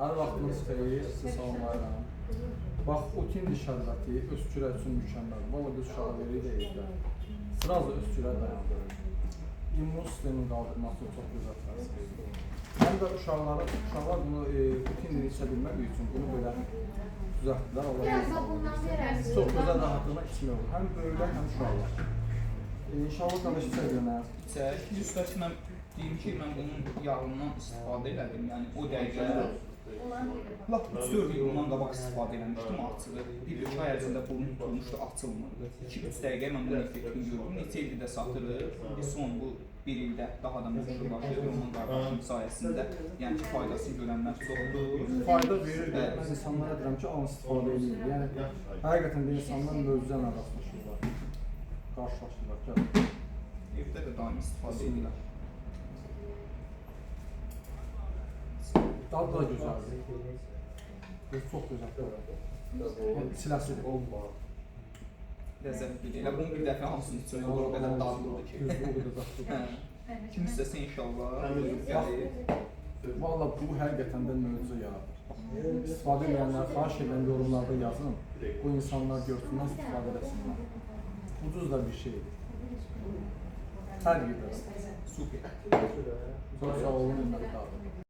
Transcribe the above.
Hər vaxtınız xeyir, sizi salamlayıram. Bax, o tindi şərbəti öskürə üçün mükəmməl. Valla biz uşağa veririk də evdə. Sırası öskürə dayandırır. İmmun sistemin qaldırması çox gözəl təsir. Həm də uşaqlar bunu bu tindini içə bilmək üçün bunu belə düzəltdilər. Allah razı çox gözəl rahatlıqla içmək olur. Həm böyüklər, həm uşaqlar. İnşallah qardaş içə bilənər. İçək. Üstəki mən deyim ki, mən bunun yağından istifadə elədim. Yəni o dəqiqə lap 3-4 il bundan qabaq istifadə eləmişdim, açığı. Bir 3 ay ərzində burnu tutulmuşdu, açılmırdı. 2-3 dəqiqə mən bunun effektini gördüm. Neçə ildir də satırıq. Son bu 1 ildə daha da məşhurlaşır. Onun qardaşım sayəsində yəni ki, faydasını görənlər çoxdur. Fayda verir. Mən insanlara deyirəm ki, alın istifadə edin. Yəni həqiqətən də insanlar möcüzələ rastlaşırlar. Qarşılaşırlar. Gəl. Evdə də daim istifadə edirlər. Dadı da gözəldir. Çox gözəldir. Yəni siləsidir. Ləzzətlidir. Elə bunu bir dəfə hamısının içində olur, o qədər dadlıdır ki. O qədər dadlıdır. Kim istəsə inşallah gəlir. Valla bu həqiqətən də möcüzə yaradır. İstifadə edənlər, xahiş edən yorumlarda yazın. Bu insanlar görsünlər, istifadə etsinlər. Ucuz da bir şeydir. Fərq edir. Super. Çox sağ olun, Ümməli Qadir.